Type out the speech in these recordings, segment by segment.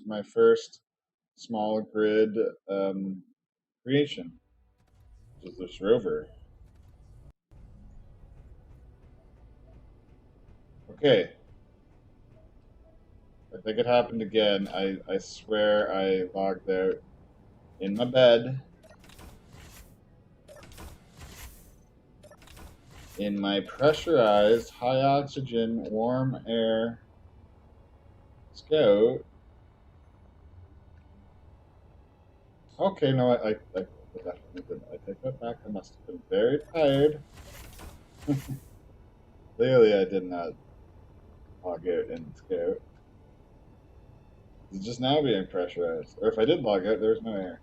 my first small grid creation, which is this rover. Okay, I think it happened again. I swear I logged out in my bed in my pressurized, high oxygen, warm air scout. Okay, no, I definitely didn't. I take that back. I must have been very tired. Clearly, I did not log out in scout. It's just now being pressurized. Or if I did log out, there's no air.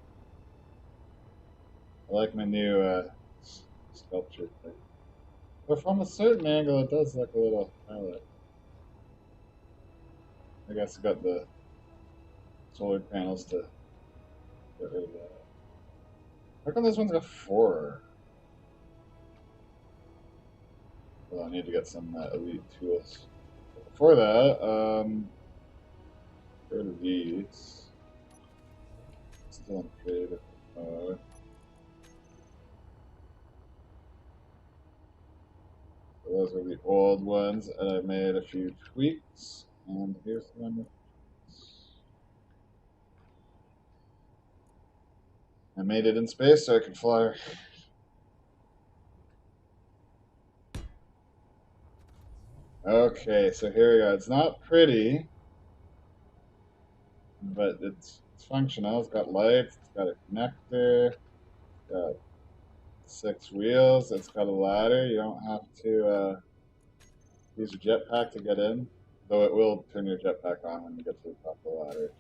I like my new sculpture thing. But from a certain angle, it does look a little highlight. I guess I got the solar panels to get rid of that. How come this one's got four? Well, I need to get some elite tools. Before that, get rid of these. Still in creative mode. So those are the old ones, and I made a few tweaks. And here's the one. I made it in space so I could fly. Okay, so here we go. It's not pretty, but it's functional. It's got lights. It's got a connector. It's got 6 wheels. It's got a ladder. You don't have to use your jetpack to get in, though it will turn your jetpack on when you get to the top of the ladder.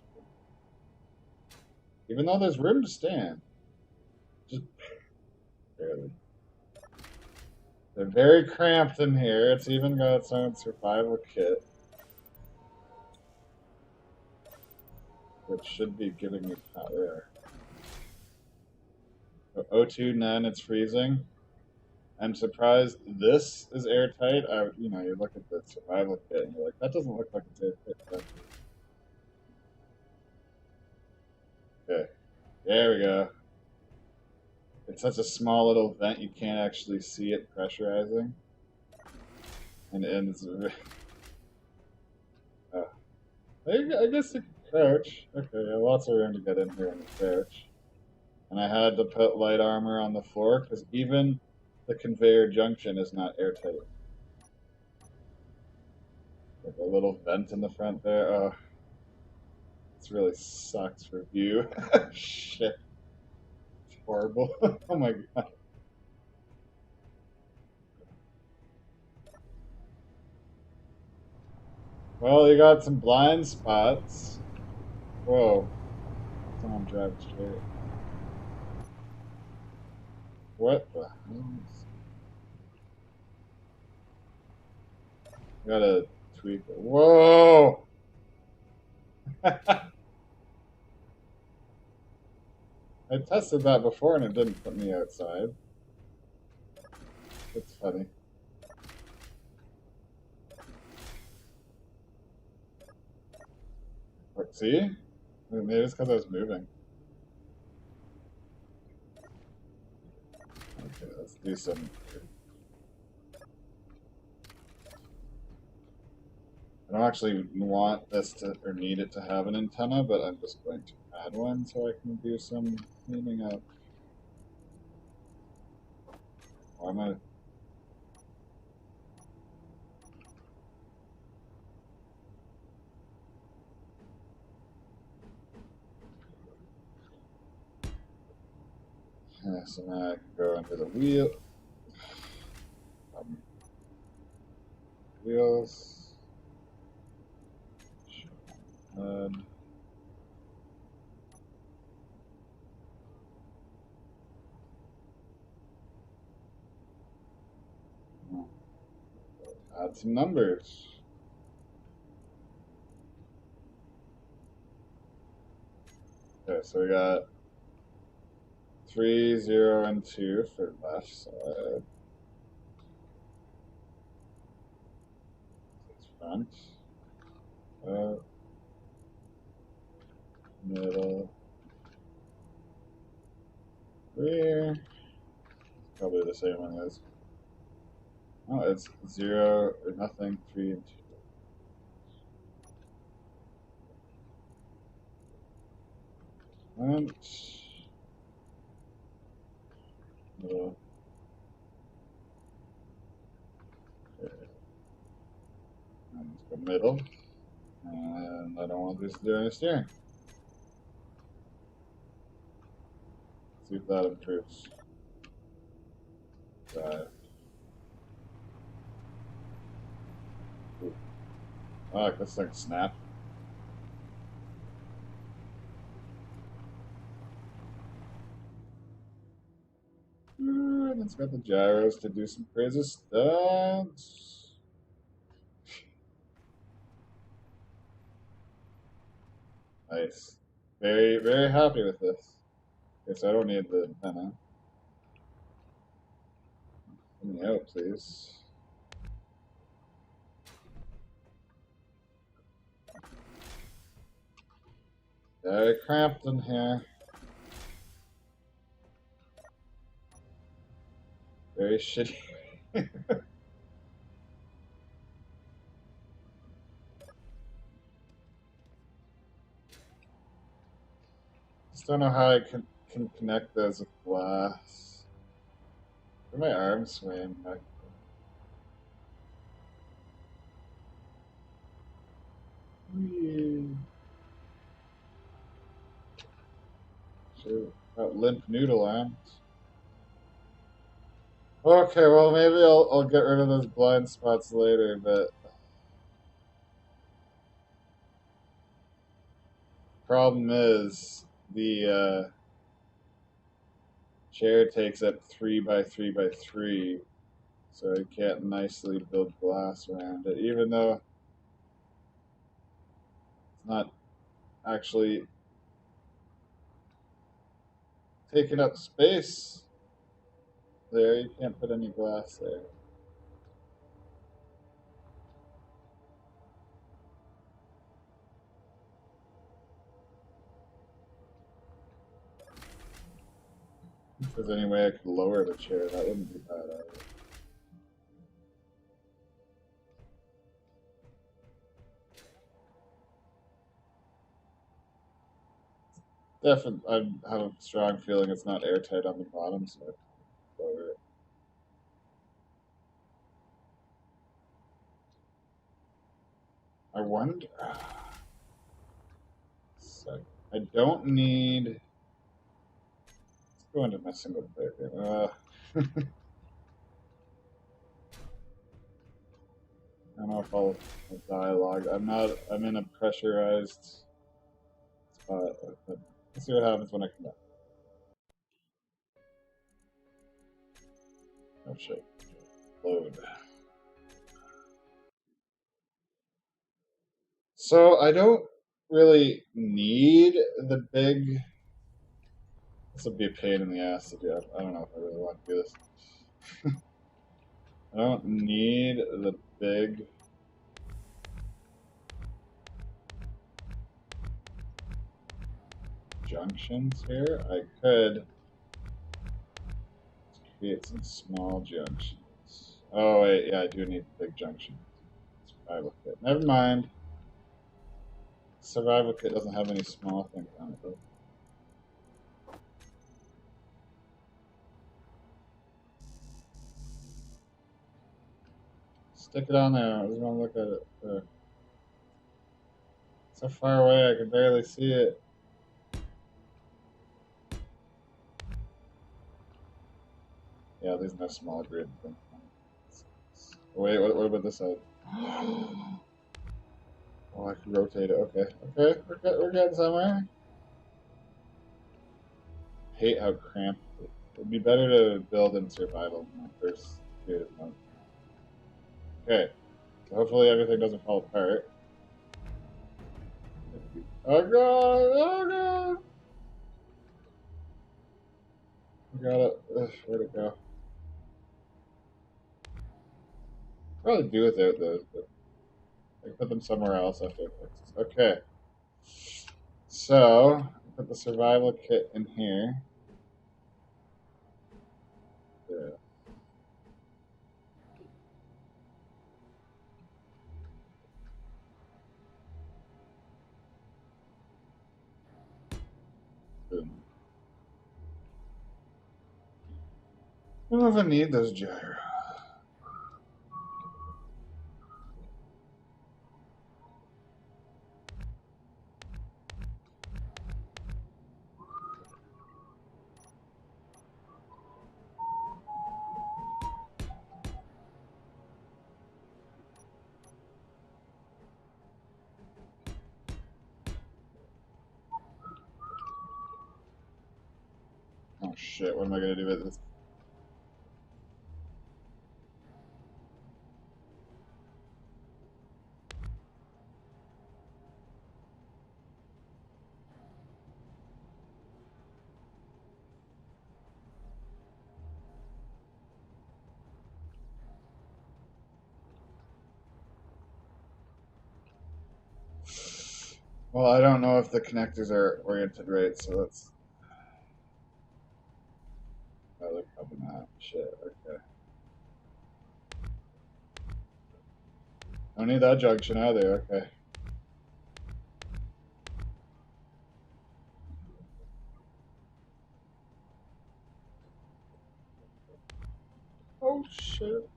Even though there's room to stand, just barely. They're very cramped in here. It's even got its own survival kit, which should be giving me power. O2 none, it's freezing. I'm surprised this is airtight. You look at the survival kit and you're like, that doesn't look like it's airtight. Okay, there we go. It's such a small little vent you can't actually see it pressurizing. And it's I guess you can crouch. Okay, yeah, lots of room to get in here and crouch. And I had to put light armor on the floor because even the conveyor junction is not airtight. Like a little vent in the front there. Oh, this really sucks for view. Shit, it's horrible. Oh my god. Well, you got some blind spots. Whoa, someone driving straight. What the hell? Gotta tweak it. Whoa! I tested that before and it didn't put me outside. It's funny. Look, see? Maybe it's because I was moving. Okay, let's do some. I don't actually want this to or need it to have an antenna, but I'm just going to add one so I can do some cleaning up. Why am I? Yeah, so now I can go into the wheels. Um, add some numbers. Okay, so we got 3, 0, and 2 for left side. Front. Uh, middle, rear. Probably the same one as. Oh, it's 0 or nothing, 3 and 2. And middle. Okay. And let's go middle. And I don't want this to do any steering. See if that improves. Drive. I like this thing snap. And it's got the gyros to do some crazy stunts. Nice. Very, very happy with this. Okay, so I don't need the antenna. Let me out, please. Very cramped in here. Very shitty. Just don't know how I can connect those with glass. Where my arms swaying back. Shoot, got limp noodle arms. Okay, well maybe I'll get rid of those blind spots later, but problem is the chair takes up 3 by 3 by 3, so I can't nicely build glass around it, even though it's not actually taking up space there. You can't put any glass there. If there's any way I could lower the chair, that wouldn't be bad either. Definitely, I have a strong feeling it's not airtight on the bottom, so I can lower it. I wonder. So I don't need. Let's go into my single player game. I don't know if I'll dialogue. I'm in a pressurized spot. But let's see what happens when I come back. Oh shit. Load. So I don't really need the big. This would be a pain in the ass to do. I don't know if I really want to do this. I don't need the big junctions here. I could create some small junctions. Oh wait, yeah, I do need big junctions. Survival kit. Never mind. Survival kit doesn't have any small things on it though. Stick it on there. I just want to look at it. There. So far away I can barely see it. Yeah, there's no small grid thing. Wait, what about this side? Oh, I can rotate it. Okay, okay, we're getting somewhere. Hate how cramped. It'd be better to build in survival in my first creative mode. Okay, so hopefully everything doesn't fall apart. Oh god! Oh god! I got it. Ugh, where'd it go? Probably do without those, but I can put them somewhere else after it fixes. Okay. So, put the survival kit in here. Yeah. Boom. I don't even need those gyro. Oh shit, what am I gonna do with this? Well, I don't know if the connectors are oriented right, so let's. Oh, they're coming out. Shit, okay. Don't need that junction either, okay. Oh shit.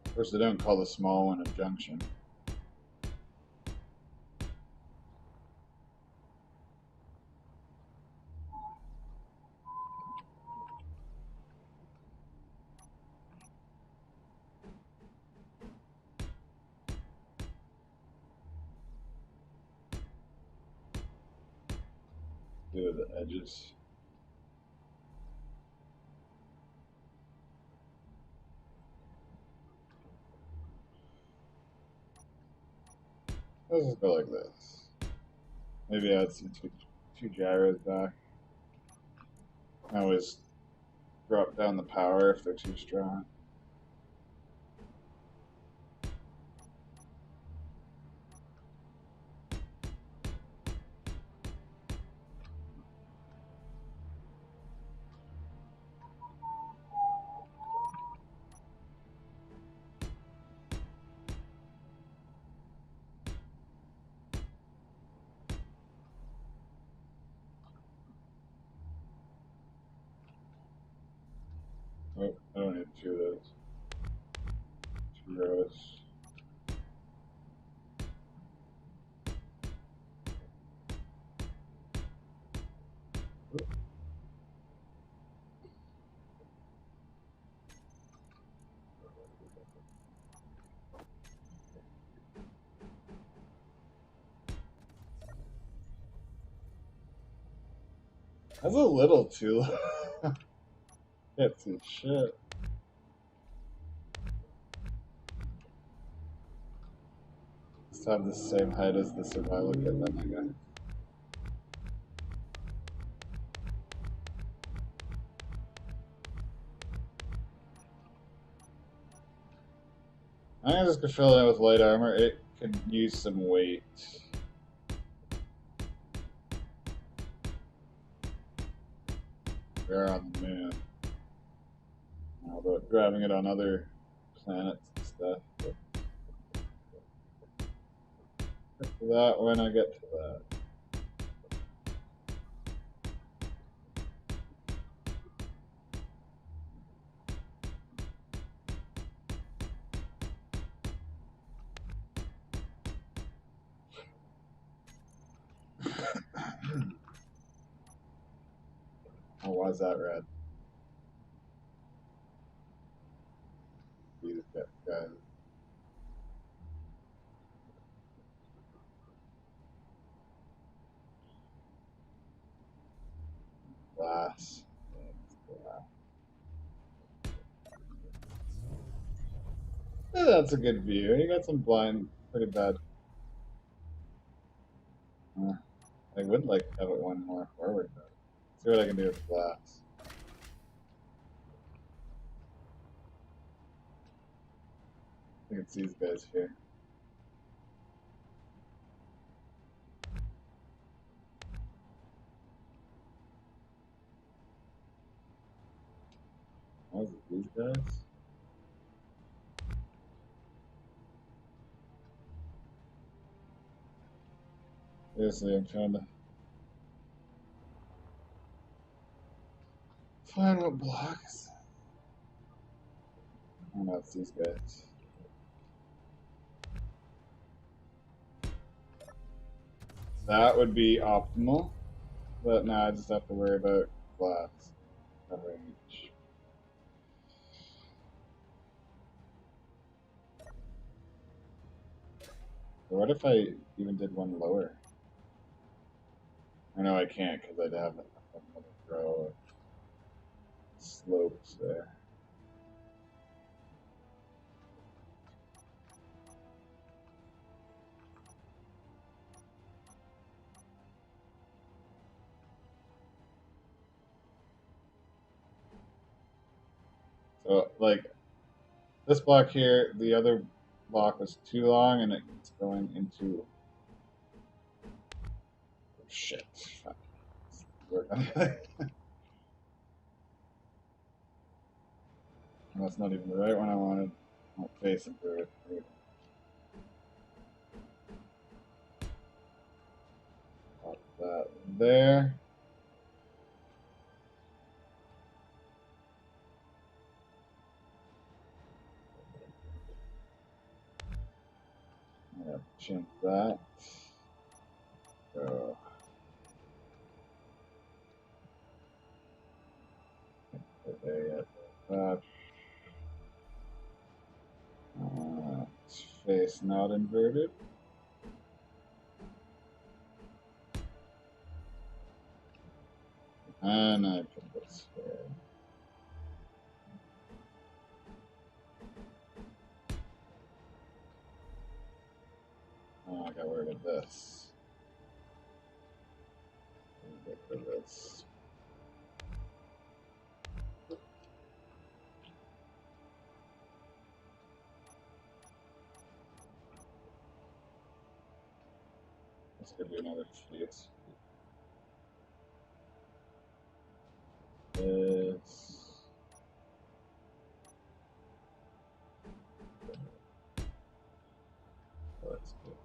Of course, they don't call the small one a junction. Do the edges. Let's just go like this. Maybe add some two gyros back. I always drop down the power if they're too strong. Oh, I don't need two of those. Two rows. That's a little too low. Can't see shit. Let's have the same height as the survival kit then, I guess. I'm just gonna fill it in with light armor. It could use some weight. We're on the moon. How about grabbing it on other planets and stuff? But get to that when I get to that. Oh, why is that red? These guys. glass. Yeah, that's a good view. You got some blind, pretty bad. Uh, I would like to have it one more forward though. See what I can do with glass. I think it's these guys here. Was it these guys? Seriously, I'm trying to find what blocks. Oh no, it's these guys. That would be optimal, but now I just have to worry about glass covering each. Or what if I even did one lower? I know I can't because I'd have another row of slopes there. So, like, this block here, the other block was too long and it's going into. Shit. Work on it. That's not even the right one I wanted. I'll face it through it. Pop that there. I'm gonna chink that. Go. There yet. That. Face not inverted. And I put this here. Oh, I got rid of this. Get rid of this. This could be another sheet. This. That's good.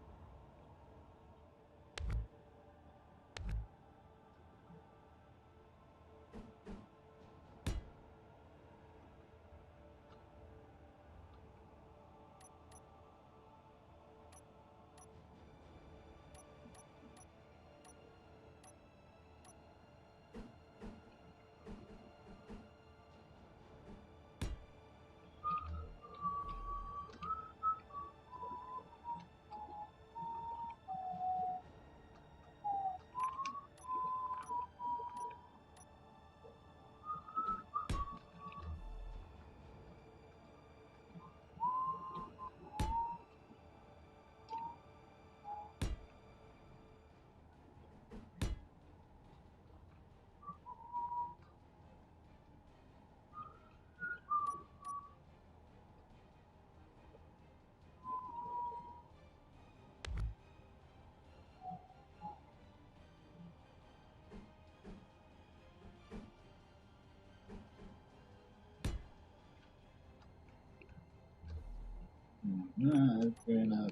Not gonna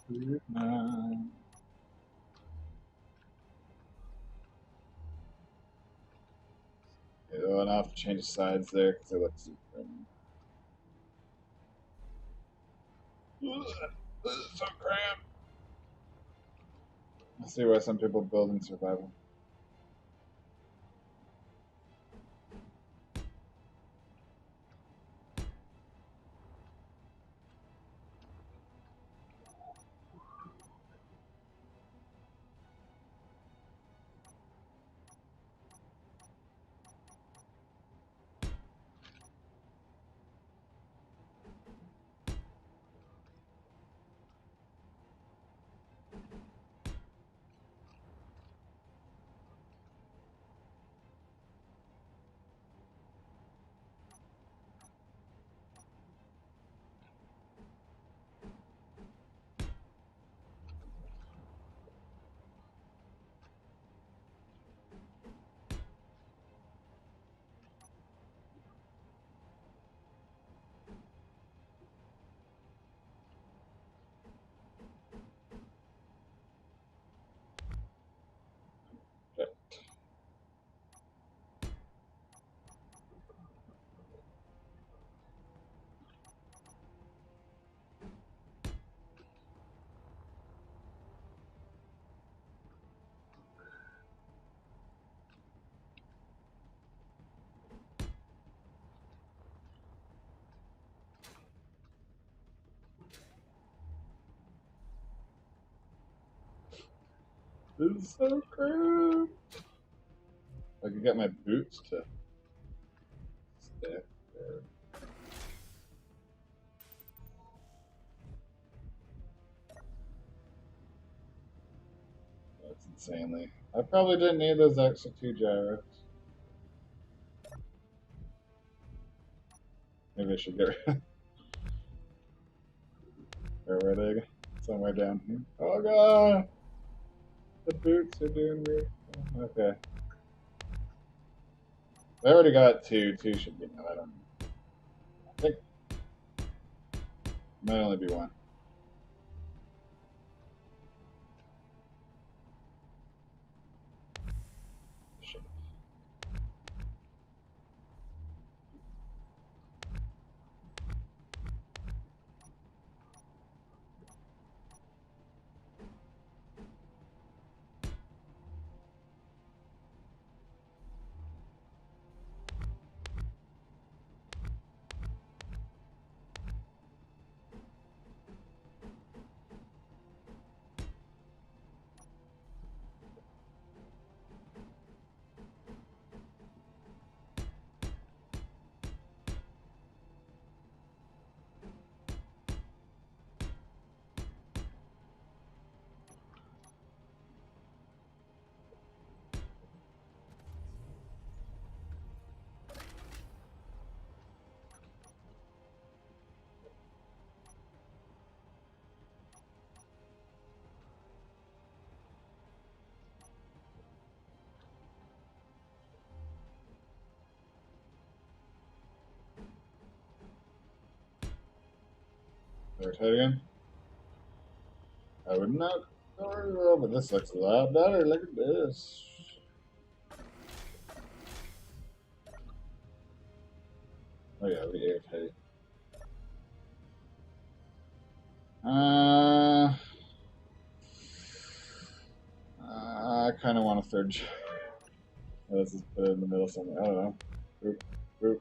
be good now. Oh, and I'll have to change sides there because it looks super. This is so cramped. I see why some people build in survival. This is so crude. I could get my boots to stick there. That's insanely. I probably didn't need those extra 2 gyros. Maybe I should get rid. Where were they? Somewhere down here. Oh god! The boots are doing weird. Okay. I already got 2. 2 should be enough. I don't know. I think it might only be 1. Shit. Never try it again? I would not go very well, but this looks a lot better. Look at this. Oh yeah, we airtight. I kind of want a third gyro. Let's just put it in the middle somewhere. I don't know. Boop, boop.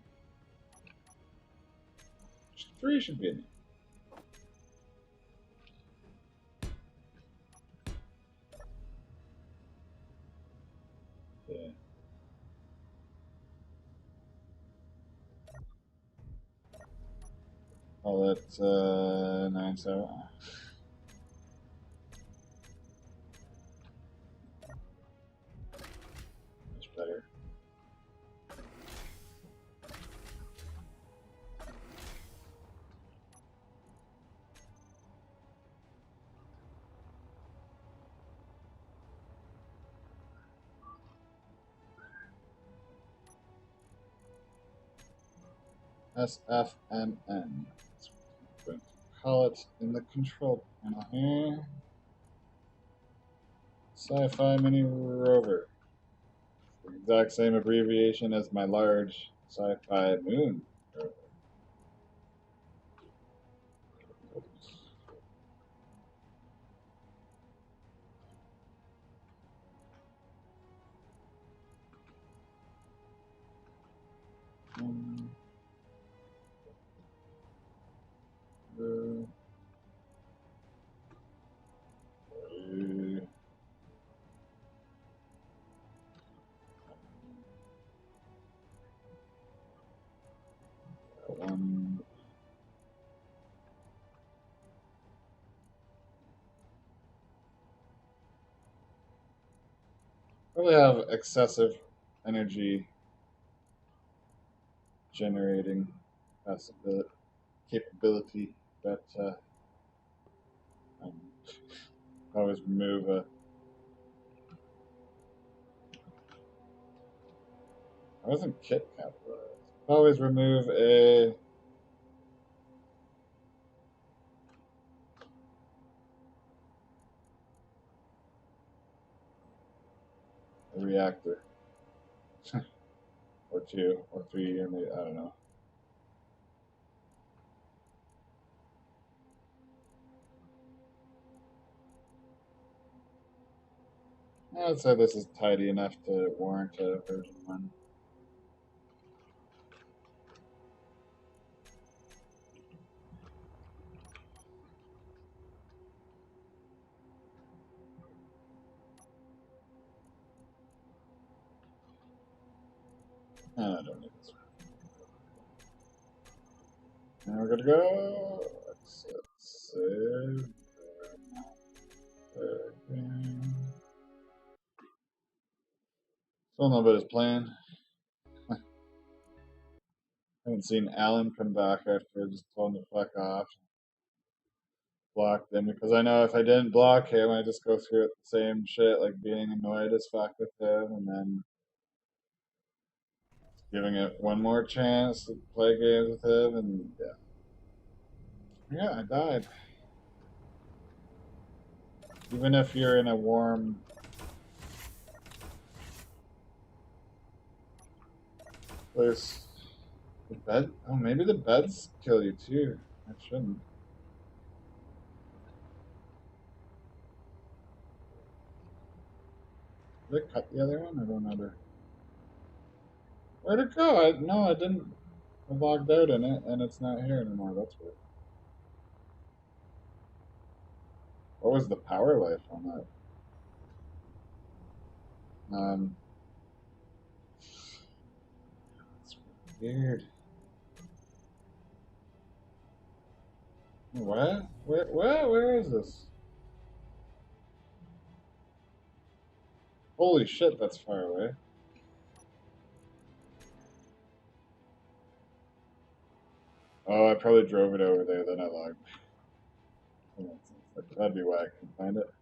3 should be in. Yeah. Call it 9-7. Much better. SFMN. That's what I'm going to call it in the control panel here. Sci-Fi Mini Rover. The exact same abbreviation as my large Sci-Fi Moon rover. Um, uh, one. Probably have excessive energy generating capability that um, always remove a. I wasn't kit capitalized. Always remove a reactor. Or 2, or 3, or maybe, I don't know. I'd say this is tidy enough to warrant a version 1. No, I don't need this one. Now we're gonna go. Exit, save. Again. Still know about his plan. Haven't seen Alan come back after I just told him to fuck off. Blocked him because I know if I didn't block him, I just go through it the same shit, like being annoyed as fuck with him, and then giving it one more chance to play games with him, and yeah, I died. Even if you're in a warm place, the bed. Oh, maybe the beds kill you too. I shouldn't. Did I cut the other one? I don't know. Where'd it go? No, I didn't. I logged out in it, and it's not here anymore. That's weird. What was the power life on that? It's weird. What? Where is this? Holy shit, that's far away. Oh, I probably drove it over there, then I logged. That'd be why I couldn't find it.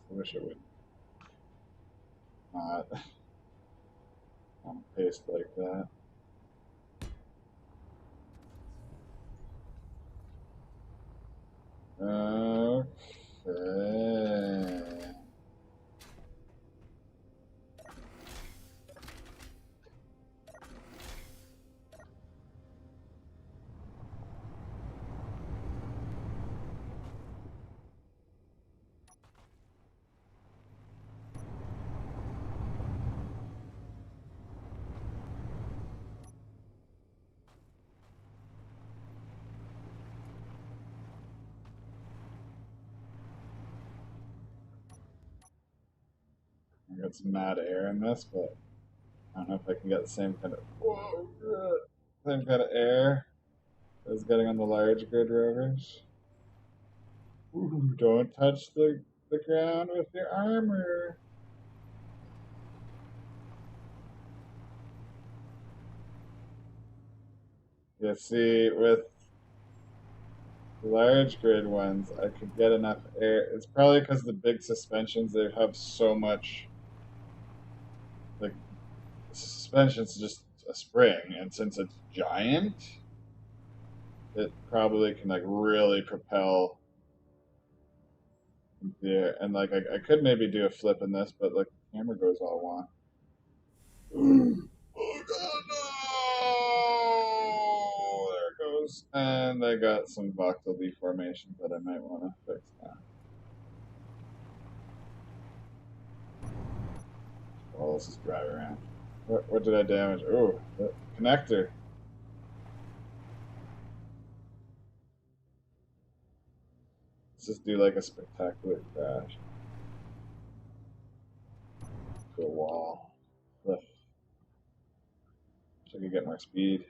I wish it would not on paste like that. Okay. I got some mad air in this, but I don't know if I can get the same kind of same kind of air as getting on the large grid rovers. Ooh, don't touch the ground with your armor. You see, with large grid ones, I could get enough air. It's probably because the big suspensions, they have so much, like, suspension's just a spring, and since it's giant, it probably can, like, really propel there. And, like, I could maybe do a flip in this, but, like, the camera goes all wonk. Oh god, no! There it goes. And I got some voxel deformations that I might want to fix now. Well, let's just drive around. What did I damage? Oh, the connector. Let's just do like a spectacular crash. To a wall. Cliff. So I could get more speed.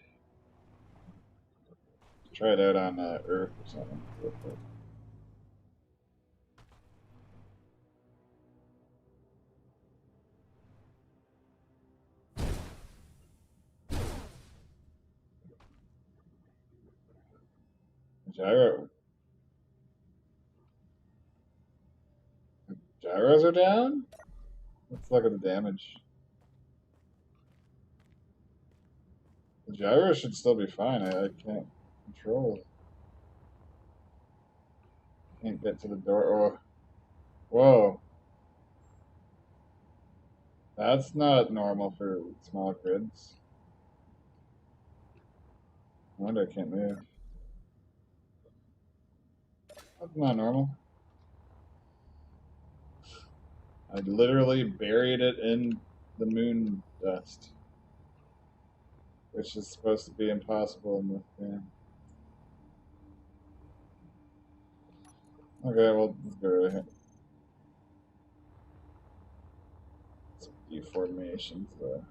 Try it out on Earth or something. Real quick. Gyro. Gyros are down? Let's look at the damage. The gyro should still be fine. I can't control it. Can't get to the door. Oh, whoa. That's not normal for small grids. No wonder I can't move. That's not normal. I literally buried it in the moon dust, which is supposed to be impossible in this game. Okay, well, let's go right ahead. Some deformations there.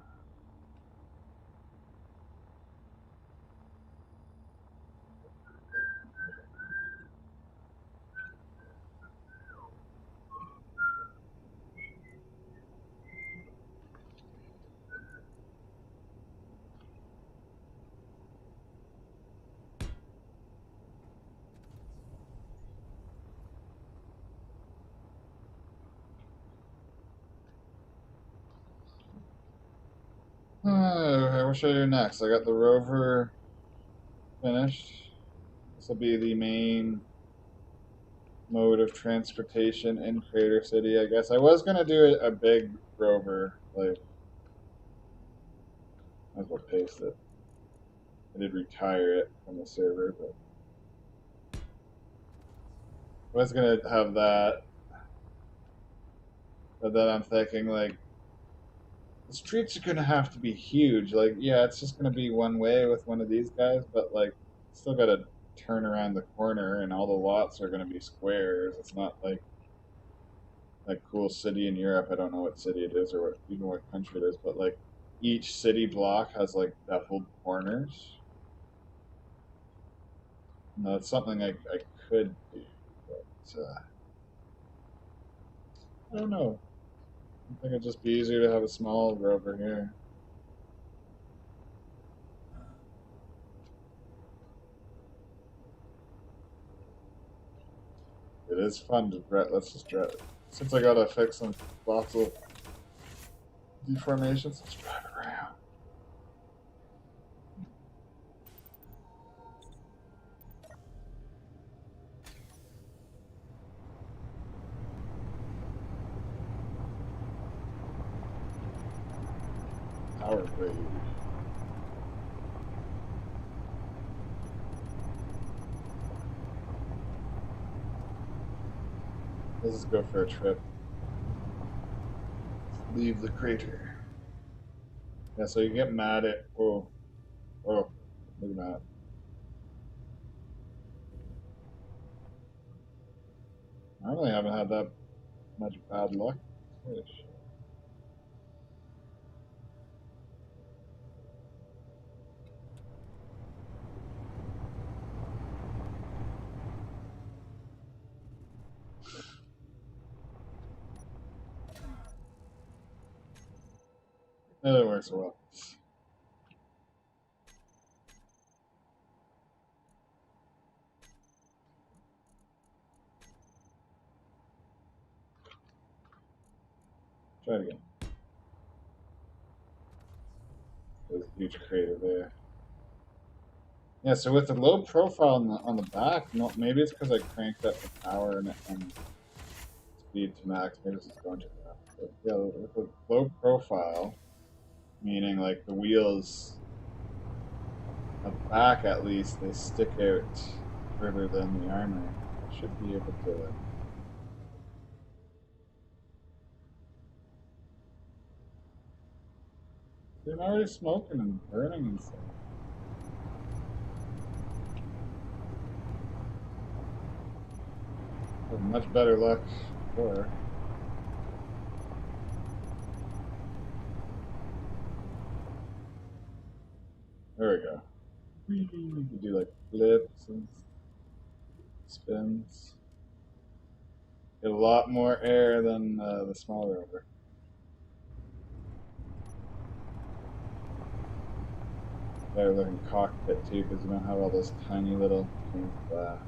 Okay, what should I do next? I got the rover finished. This will be the main mode of transportation in Crater City, I guess. I was gonna do a big rover, like, might as well paste it. I did retire it from the server, but I was gonna have that. But then I'm thinking, like, the streets are gonna have to be huge. Like, yeah, it's just gonna be one way with one of these guys, but like, still gotta turn around the corner, and all the lots are gonna be squares. It's not like cool city in Europe. I don't know what city it is or what even what country it is, but like each city block has like beveled corners. And that's something I could do, but I don't know. I think it'd just be easier to have a small rover here. It is fun to drive. Let's just drive it. Since I gotta fix some lots of deformations, let's drive it around. Power grade. Let's just go for a trip. Leave the crater. Yeah, so you get mad at oh, look at that. I really haven't had that much bad luck. Ish. It works well. Try it again. There's a huge crater there. Yeah, so with the low profile on the back, no, maybe it's because I cranked up the power and speed to max. Maybe this is going too fast. But yeah, with the low profile, meaning like the wheels at the back at least, they stick out further than the armor. I should be able to. They're already smoking and burning and stuff. With much better luck before. There we go. You can do like flips and spins. Get a lot more air than the small rover. Better looking cockpit too, because you don't have all those tiny little glass.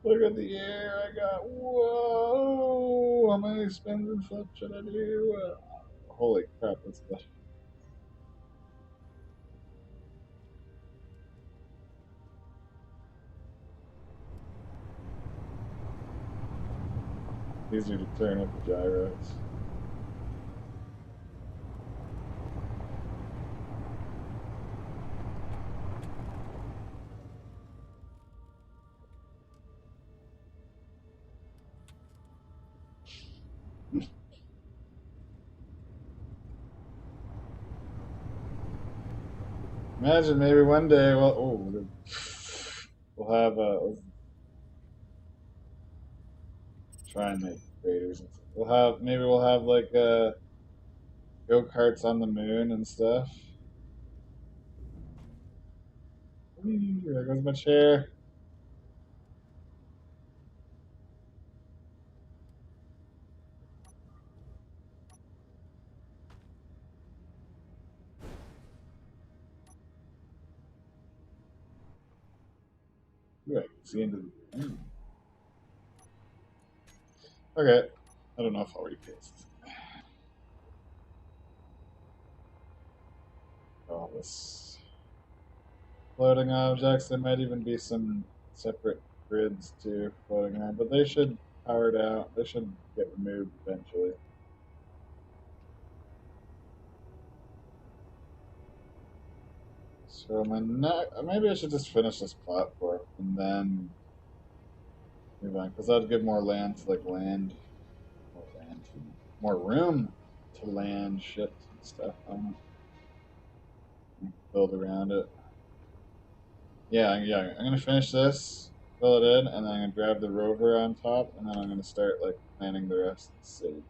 Look at the air I got. Whoa! How many spins and flips should I do? Holy crap, that's good. Easier to turn with the gyros. Imagine maybe one day we'll have let's try and make craters. We'll have like go karts on the moon and stuff. Whee, there goes my chair. Ooh, I can see into the moon. Okay, I don't know if I'll repaste all this floating objects. There might even be some separate grids too floating around, but they should power out. They should get removed eventually. So maybe I should just finish this platform and then move on, because that'd give more land to more room to land shit and stuff on it. Build around it. Yeah. I'm gonna finish this, fill it in, and then I'm gonna grab the rover on top, and then I'm gonna start like planning the rest of the city.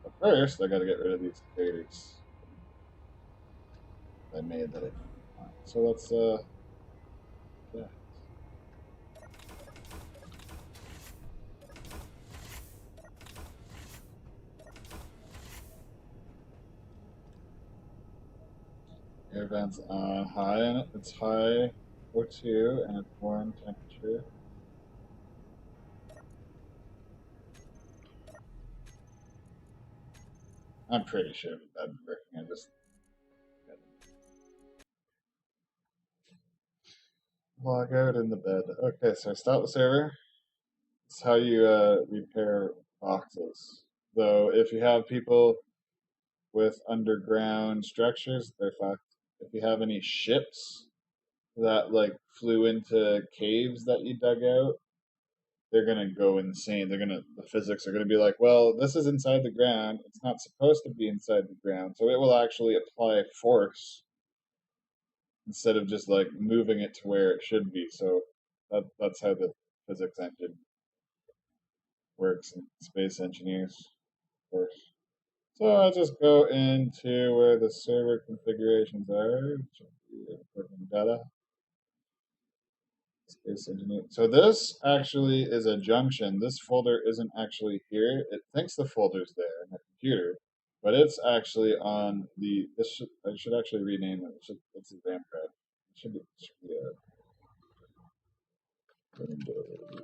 But first, I gotta get rid of these craters I made that I don't want. So let's yeah. Air vents on high, and it's high O2 and it's warm temperature. I'm pretty sure that'd be working. I just log out in the bed. Okay, so I stop the server. It's how you repair boxes. Though, if you have people with underground structures, they're fucked. If you have any ships that like flew into caves that you dug out, they're gonna go insane. The physics are gonna be like, well, this is inside the ground. It's not supposed to be inside the ground, so it will actually apply force instead of just like moving it to where it should be. So that's how the physics engine works in Space Engineers, of course. So I'll just go into where the server configurations are. Important data. Space Engineer. So this actually is a junction. This folder isn't actually here. It thinks the folder's there in the computer, but it's actually on the. I should actually rename it. It's a RAM card. It should be Windows.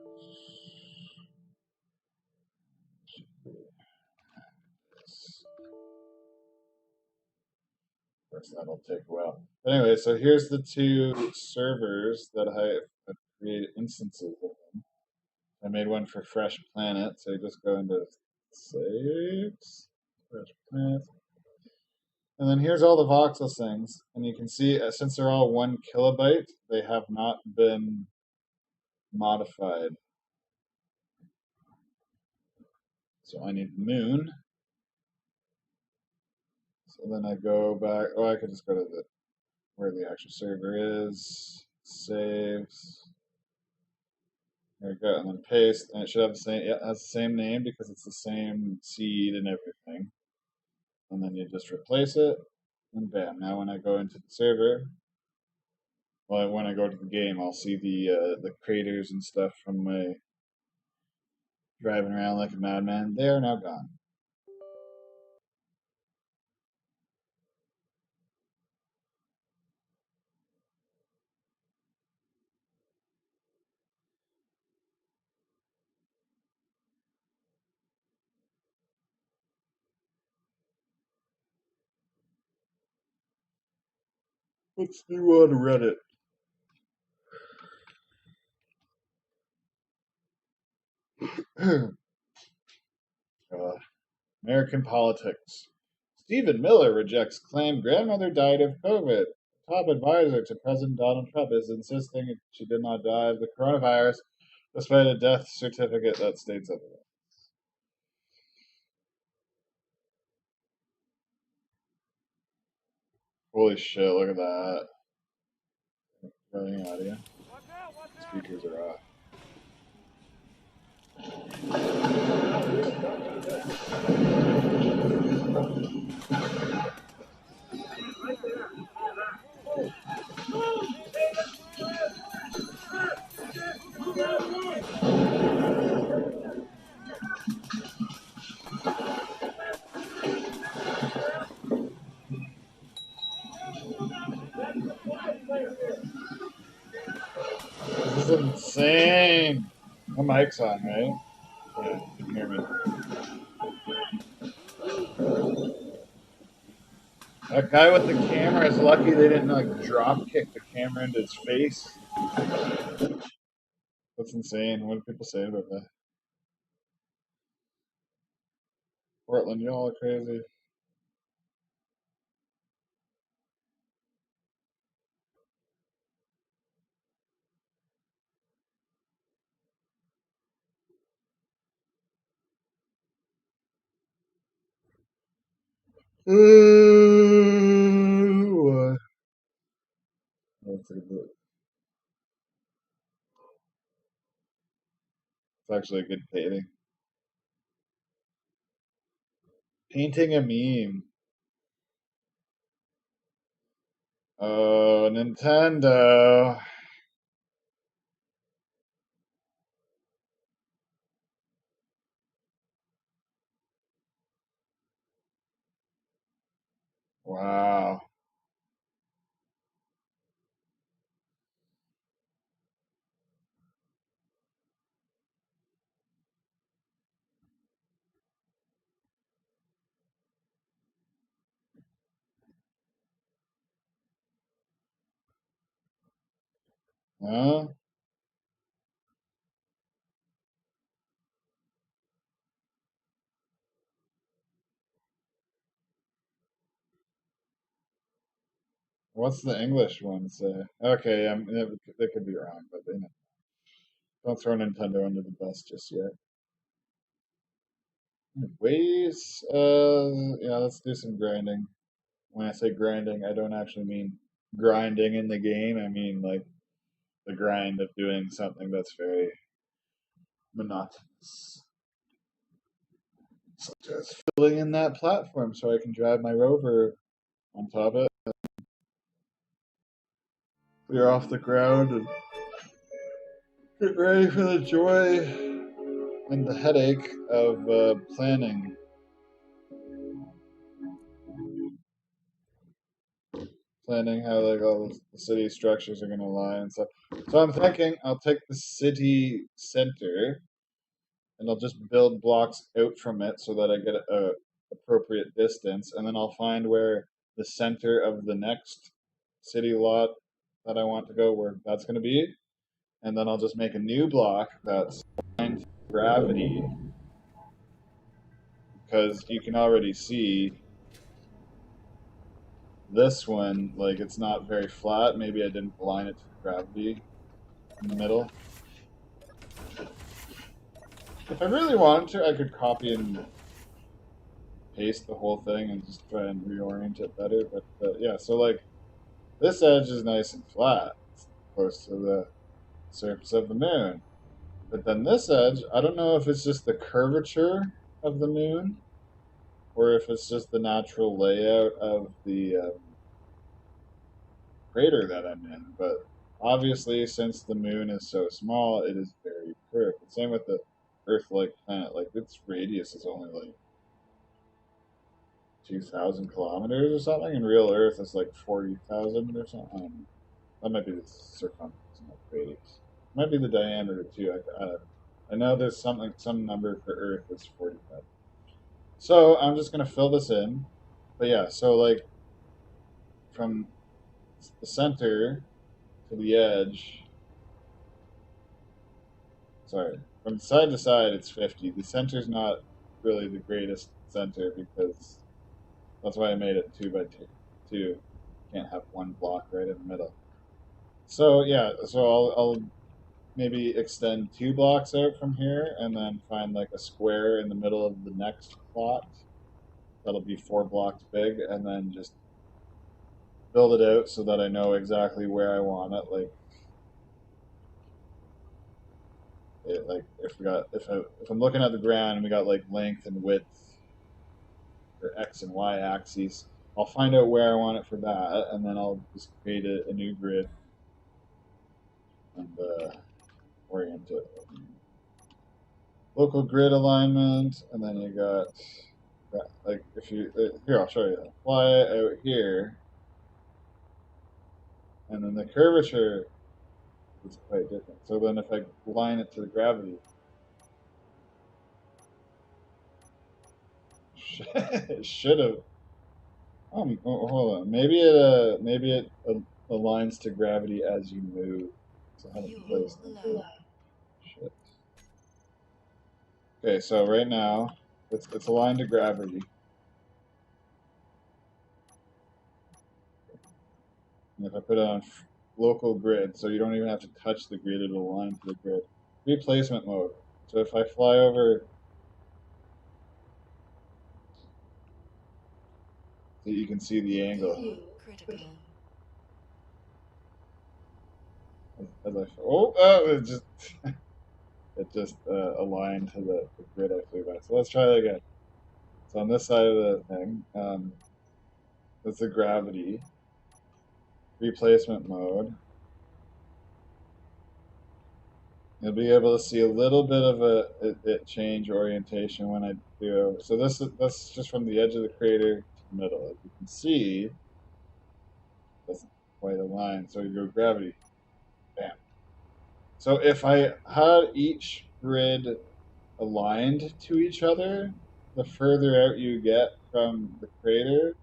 Of course, that'll take a while. But anyway, so here's the two servers that I have created instances of them. I made one for Fresh Planet, so you just go into Saves, Fresh Planet, and then here's all the voxel things, and you can see since they're all 1 kilobyte, they have not been modified. So I need Moon. So then I go back. Oh, I could just go to where the actual server is. Saves. There we go, and then paste, and it should have the same. Yeah, it has the same name because it's the same seed and everything. And then you just replace it, and bam. Now when I go into the server, well, when I go to the game, I'll see the craters and stuff from my driving around like a madman. They are now gone. What's new on Reddit? American politics. Stephen Miller rejects claim grandmother died of COVID. Top advisor to President Donald Trump is insisting she did not die of the coronavirus, despite a death certificate that states otherwise. Holy shit, look at that. Running audio. Speakers are off. This is insane. My mic's on, right? Yeah, you can hear me. That guy with the camera is lucky they didn't like drop kick the camera into his face. That's insane. What do people say about that? Portland, you all are crazy. Ooh. It's actually a good painting. Painting a meme. Oh, Nintendo. Wow. Huh? What's the English one say? Okay, they could be wrong, but they know. Don't throw Nintendo under the bus just yet. Ways? Yeah, let's do some grinding. When I say grinding, I don't actually mean grinding in the game. I mean like the grind of doing something that's very monotonous, such as filling in that platform so I can drive my rover on top of it, clear off the ground, and get ready for the joy and the headache of planning how like all the city structures are going to lie and stuff. So I'm thinking I'll take the city center and I'll just build blocks out from it so that I get a appropriate distance, and then I'll find where the center of the next city lot that I want to go where that's going to be, and then I'll just make a new block that's aligned to gravity because you can already see this one like it's not very flat. Maybe I didn't align it to gravity in the middle. If I really wanted to, I could copy and paste the whole thing and just try and reorient it better. But yeah, so like this edge is nice and flat, it's close to the surface of the moon. But then this edge, I don't know if it's just the curvature of the moon or if it's just the natural layout of the crater that I'm in. But obviously, since the moon is so small, it is very curved. Same with the Earth-like planet. Like its radius is only like 2,000 kilometers or something, and real Earth is like 40,000 or something. I don't know. That might be the circumference, not radius. Might be the diameter too. I know there's something, some number for Earth that's 45. So I'm just gonna fill this in. But yeah, so like from the center to the edge, sorry, from side to side it's 50. The center's not really the greatest center because that's why I made it 2 by 2. Two. Can't have one block right in the middle. So yeah, so I'll maybe extend 2 blocks out from here and then find like a square in the middle of the next plot that'll be 4 blocks big, and then just build it out so that I know exactly where I want it. Like if I'm looking at the ground and we got like length and width or X and Y axes, I'll find out where I want it for that, and then I'll just create a new grid and orient it. Local grid alignment, and then you got like if you here I'll show you. Fly it out here, and then the curvature is quite different. So then if I line it to the gravity, it should have. Hold on. Maybe it aligns to gravity as you move. So how to place them. Shit. Okay, so right now it's aligned to gravity. And if I put it on local grid, so you don't even have to touch the grid, it'll align to the grid. Replacement mode. So if I fly over, so you can see the angle. As I it just aligned to the grid I flew by. So let's try that again. So on this side of the thing, that's the gravity replacement mode. You'll be able to see a little bit of it change orientation when I do. So that's just from the edge of the crater to the middle. As you can see, that's quite a line. So you go gravity, bam. So if I had each grid aligned to each other, the further out you get from the crater,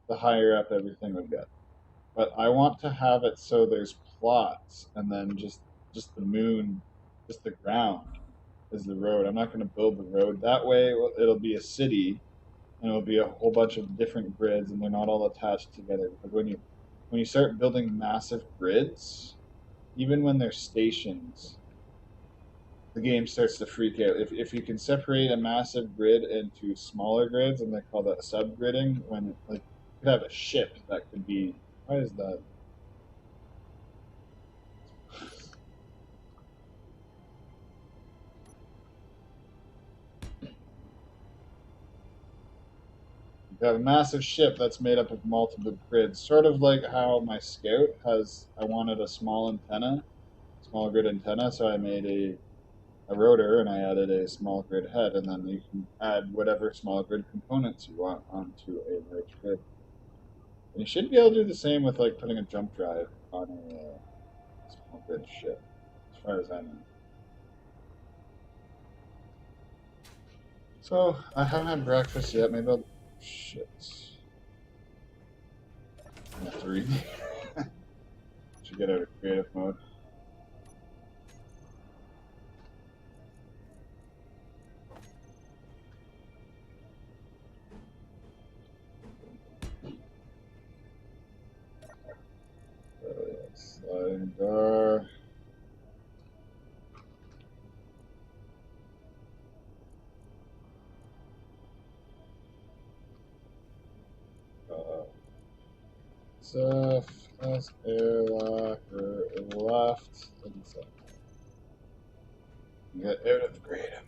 the higher up everything would get. But I want to have it so there's plots and then just the moon, just the ground is the road. I'm not going to build the road that way. It'll be a city and it'll be a whole bunch of different grids and they're not all attached together. Because when you start building massive grids, even when they're stations, the game starts to freak out. If you can separate a massive grid into smaller grids, and they call that subgridding, when like you could have a ship that could be. Why is that? You have a massive ship that's made up of multiple grids, sort of like how my Scout has. I wanted a small antenna, small grid antenna, so I made a rotor and I added a small grid head, and then you can add whatever small grid components you want onto a large grid. And you should be able to do the same with like putting a jump drive on a small grid ship, as far as I know. So I haven't had breakfast yet. Maybe I'll. Shit. I have to read. Should get out of creative mode. Sliding door. Stuff. That's airlock or left. Get out of creative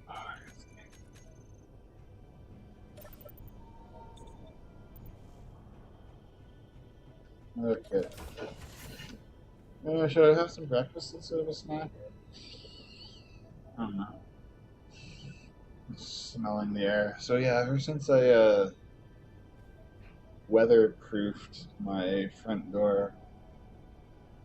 mode. Okay. Should I have some breakfast instead of a snack? I don't know. Smelling the air. So yeah, ever since I weatherproofed my front door,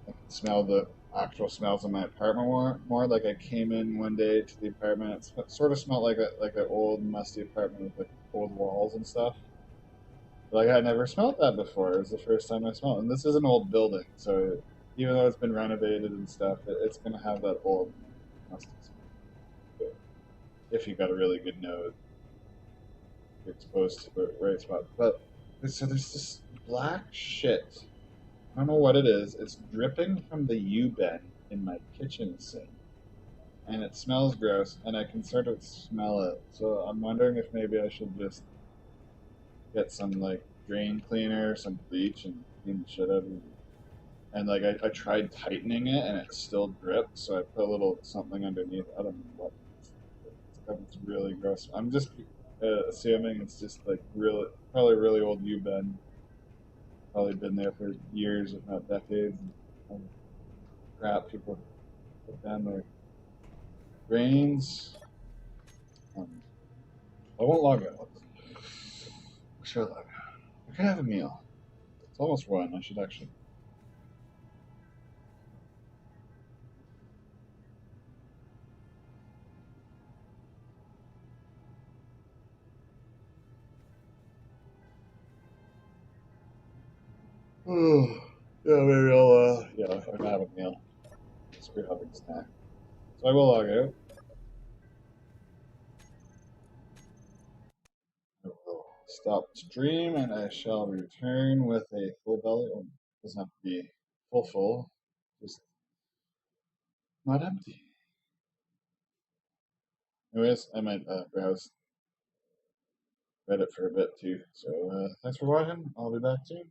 I can smell the actual smells in my apartment more. Like I came in one day to the apartment, it sort of smelled like an old musty apartment with like old walls and stuff. Like I never smelled that before. It was the first time I smelled it. And this is an old building, so even though it's been renovated and stuff, it's gonna have that old musty smell. If you got a really good nose, you're exposed to the right spot. But so there's this black shit. I don't know what it is. It's dripping from the U-bend in my kitchen sink, and it smells gross, and I can sort of smell it. So I'm wondering if maybe I should just get some like drain cleaner, some bleach, and clean the shit out of it. And like I tried tightening it, and it still dripped. So I put a little something underneath. I don't know what. It's really gross. I'm just assuming it's just like really, probably really old U-bend. Probably been there for years, if not decades. And crap people put down their drains. Um, I won't log out. Sure, log out. I could have a meal. It's almost one. I should actually. Yeah, maybe I'll. Yeah, I can have a meal. Screw having a snack. So I will log out. I will stop stream, and I shall return with a full belly. Oh, it doesn't have to be full, just not empty. Anyways, I might browse Reddit for a bit too. So thanks for watching. I'll be back soon.